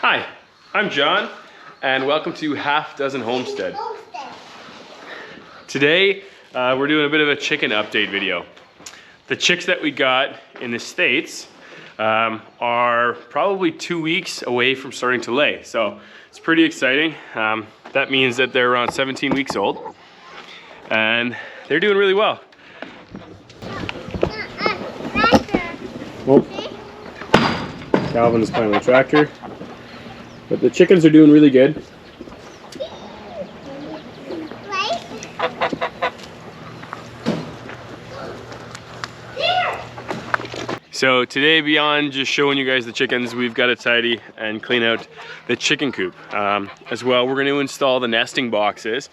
Hi, I'm John, and welcome to Half Dozen Homestead. Today, we're doing a bit of a chicken update video. The chicks that we got in the States are probably 2 weeks away from starting to lay, so it's pretty exciting. That means that they're around 17 weeks old, and they're doing really well. Oh, Calvin is playing with the tractor. But the chickens are doing really good. So today, beyond just showing you guys the chickens, we've got to tidy and clean out the chicken coop. As well, we're going to install the nesting boxes,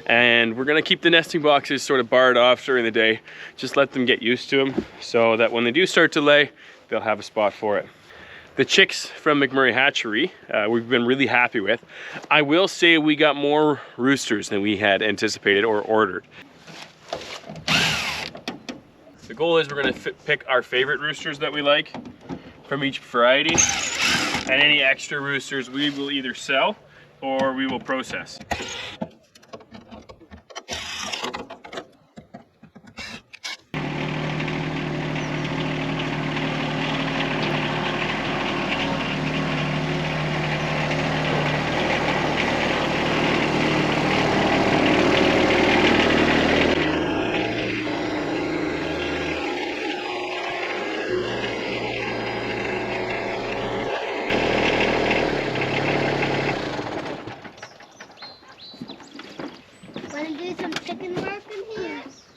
and we're going to keep the nesting boxes sort of barred off during the day. Just let them get used to them so that when they do start to lay, they'll have a spot for it. The chicks from McMurray Hatchery, we've been really happy with. I will say we got more roosters than we had anticipated or ordered. The goal is we're going to pick our favorite roosters that we like from each variety, and any extra roosters we will either sell or we will process.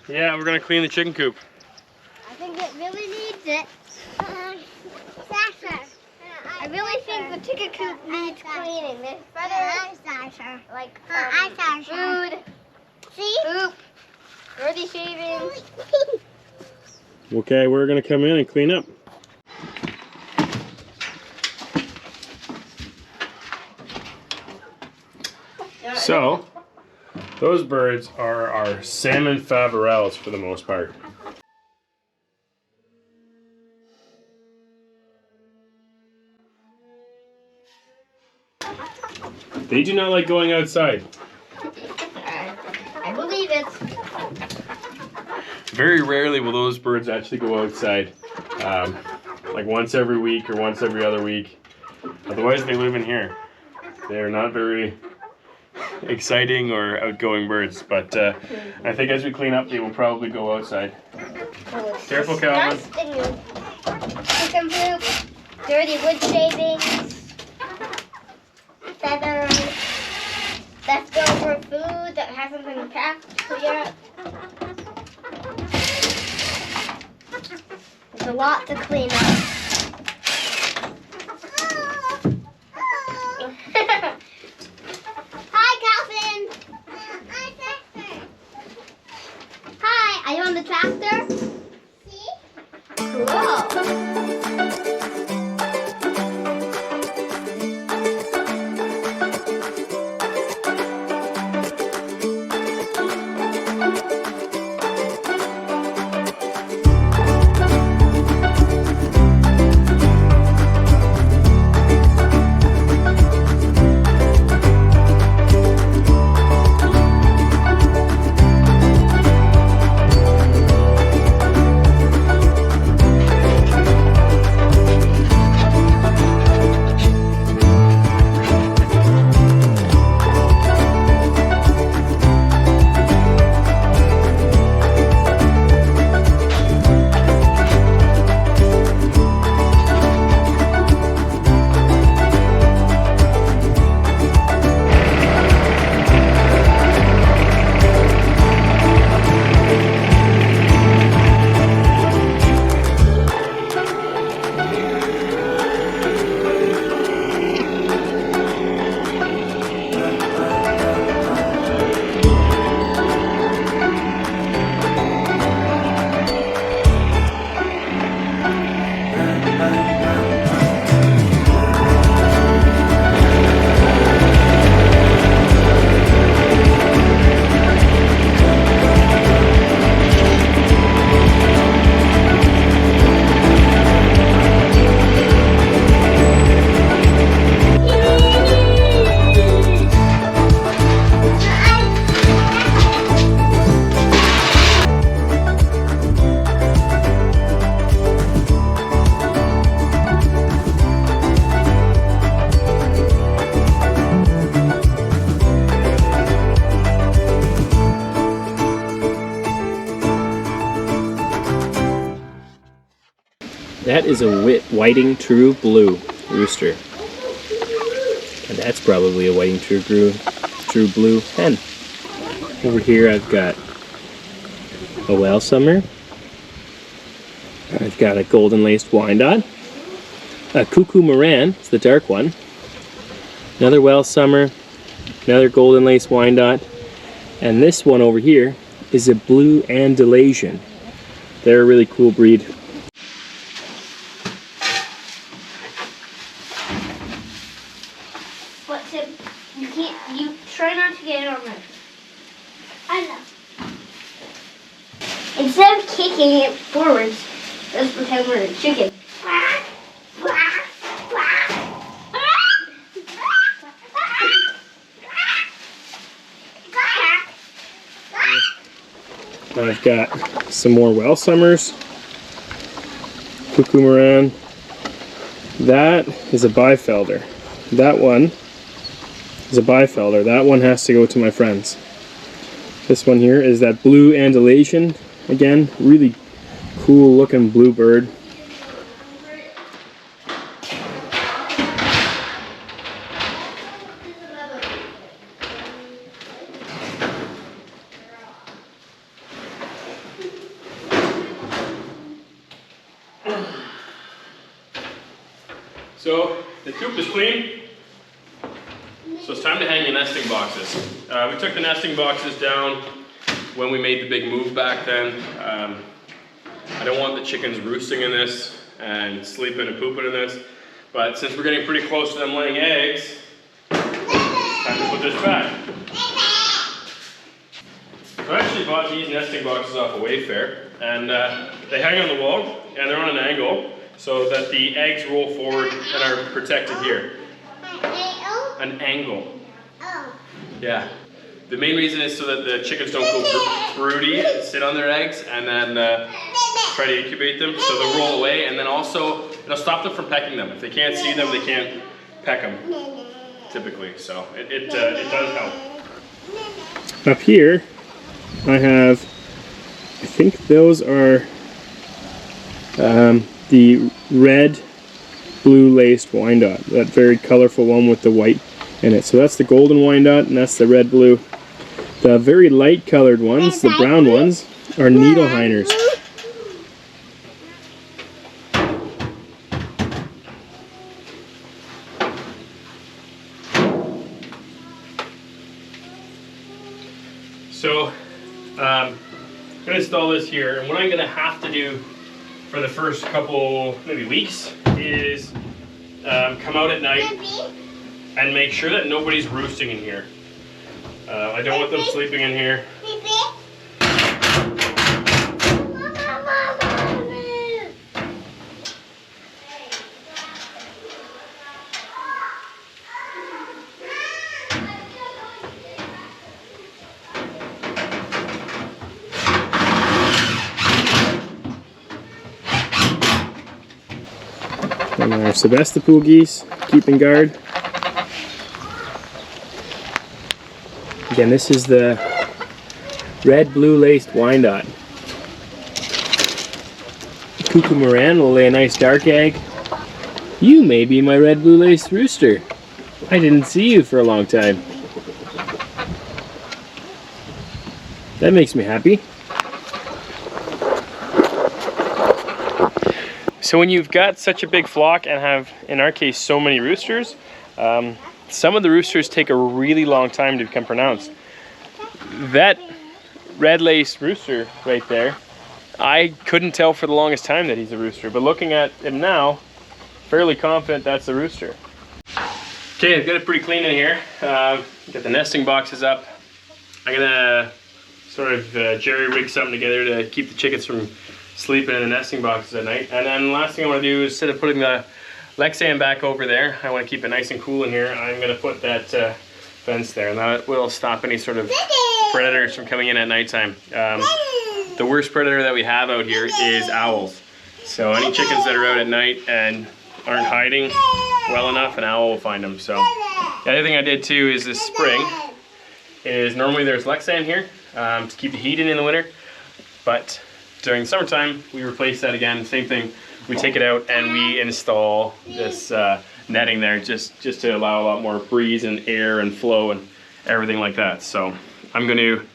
Yeah, we're gonna clean the chicken coop. I think it really needs it. Sasha, I really think the chicken coop needs cleaning. There's better, like food, poop, dirty shavings. Okay, we're gonna come in and clean up. So, those birds are our salmon faverelles for the most part. They do not like going outside. I believe it. Very rarely will those birds actually go outside. Like once every week or once every other week. Otherwise they live in here. They're not very exciting or outgoing birds, but I think as we clean up they will probably go outside. Careful, Calvin. Chicken poop, dirty wood shavings, feathers, leftover food that hasn't been packed yet. There's a lot to clean up. Are you on the tractor? See? Cool. That is a whiting true blue rooster. And that's probably a whiting true blue hen. Over here I've got a Whale Summer. I've got a golden laced Wyandotte. A Cuckoo Moran, it's the dark one. Another Whale Summer. Another golden laced Wyandotte. And this one over here is a blue Andalusian. They're a really cool breed. But Tim, you try not to get it on there. I know. Instead of kicking it forwards, let's pretend we're a chicken. I've got some more Whale Summers. Cuckoo Moran. That is a Bifelder. That one is a Bifelder. That one has to go to my friends. This one here is that blue Andalusian. Again, really cool looking blue bird. So the coop is clean. So it's time to hang the nesting boxes. We took the nesting boxes down when we made the big move back then. I don't want the chickens roosting in this and sleeping and pooping in this. But since we're getting pretty close to them laying eggs, it's time to put this back. So I actually bought these nesting boxes off of Wayfair, and they hang on the wall and they're on an angle so that the eggs roll forward and are protected here. An angle. Oh. Yeah. The main reason is so that the chickens don't go broody and sit on their eggs and then try to incubate them, so they'll roll away, and then also it'll stop them from pecking them. If they can't see them, they can't peck them, typically. So it does help. Up here, I have, I think those are the red blue laced Wyandotte, that very colorful one with the white in it. So that's the golden Wyandotte and that's the red blue. The very light colored ones, the brown ones, are Needleheiners. So I'm going to install this here, and what I'm going to have to do for the first couple, maybe weeks, is come out at night and make sure that nobody's roosting in here. I don't want them sleeping in here. And our Sebastopol geese, keeping guard. Again, this is the red blue laced Wyandotte. Cuckoo Moran will lay a nice dark egg. You may be my red blue laced rooster. I didn't see you for a long time. That makes me happy. So when you've got such a big flock and have, in our case, so many roosters, some of the roosters take a really long time to become pronounced. That red-laced rooster right there, I couldn't tell for the longest time that he's a rooster, but looking at him now, fairly confident that's a rooster. Okay, I've got it pretty clean in here. Got the nesting boxes up. I'm gonna sort of jerry-rig something together to keep the chickens from sleeping in the nesting boxes at night. And then the last thing I want to do is, instead of putting the Lexan back over there, I want to keep it nice and cool in here. I'm going to put that fence there, and that will stop any sort of predators from coming in at nighttime. The worst predator that we have out here is owls. So any chickens that are out at night and aren't hiding well enough, an owl will find them. So the other thing I did too is this spring is, normally there's Lexan here to keep the heat in the winter, but during the summertime we replace that again. Same thing we take it out and we install this netting there just to allow a lot more breeze and air and flow and everything like that. So I'm going to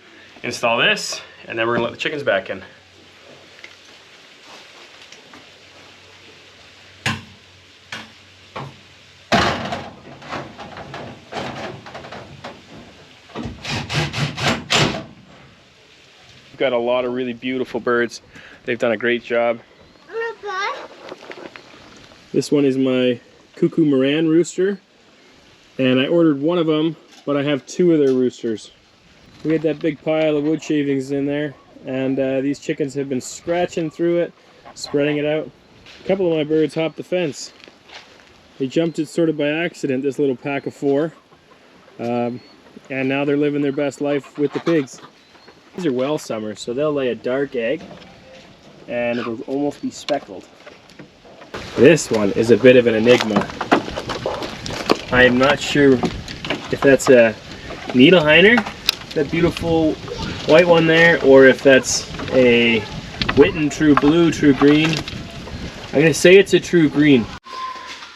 install this and then we're going to let the chickens back in. We've got a lot of really beautiful birds. They've done a great job. This one is my cuckoo Moran rooster, and I ordered one of them, but I have two of their roosters. We had that big pile of wood shavings in there, and these chickens have been scratching through it, spreading it out. A couple of my birds hopped the fence. They jumped it sort of by accident, this little pack of 4, and now they're living their best life with the pigs. These are well summers, so they'll lay a dark egg and it'll almost be speckled. This one is a bit of an enigma. I'm not sure if that's a Needleheiner, that beautiful white one there, or if that's a Witten True Blue, True Green. I'm gonna say it's a True Green.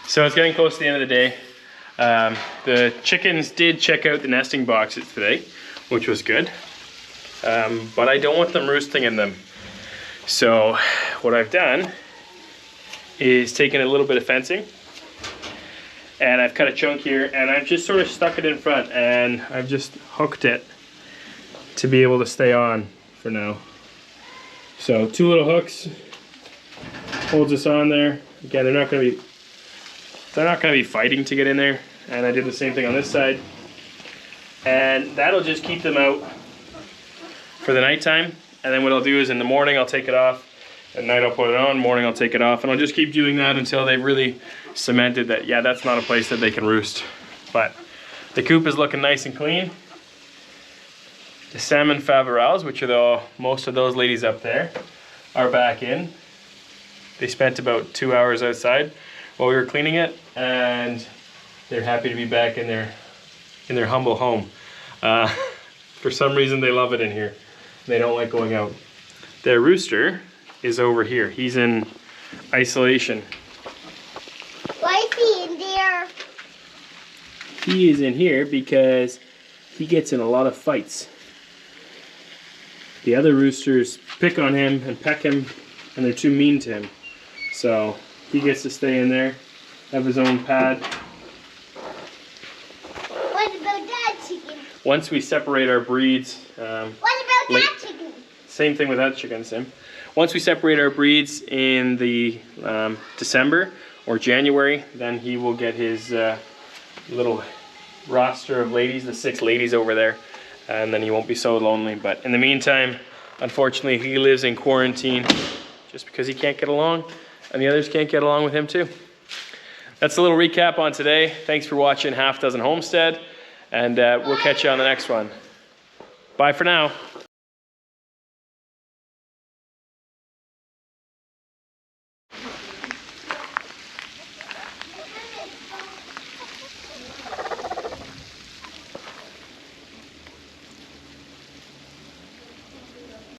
So it's getting close to the end of the day. The chickens did check out the nesting boxes today, which was good. But I don't want them roosting in them. So what I've done is taken a little bit of fencing and I've cut a chunk here and I've just sort of stuck it in front and I've just hooked it to be able to stay on for now. So 2 little hooks holds us on there. Again, they're not going to be fighting to get in there, and I did the same thing on this side, and that'll just keep them out for the nighttime. And then what I'll do is in the morning I'll take it off, at night I'll put it on, morning I'll take it off, and I'll just keep doing that until they've really cemented that, yeah, that's not a place that they can roost. But the coop is looking nice and clean. The salmon faverals, which are most of those ladies up there, are back in. They spent about 2 hours outside while we were cleaning it, and they're happy to be back in their humble home. For some reason they love it in here. They don't like going out. Their rooster is over here. He's in isolation. Why is he in there? He is in here because he gets in a lot of fights. The other roosters pick on him and peck him, and they're too mean to him. So he gets to stay in there, have his own pad. What about that chicken? Once we separate our breeds, What about that chicken? same thing with that chicken, Sim. Once we separate our breeds in the December or January, then he will get his little roster of ladies, the 6 ladies over there, and then he won't be so lonely. But in the meantime, unfortunately, he lives in quarantine just because he can't get along, and the others can't get along with him too. That's a little recap on today. Thanks for watching Half Dozen Homestead, and we'll catch you on the next one. Bye for now.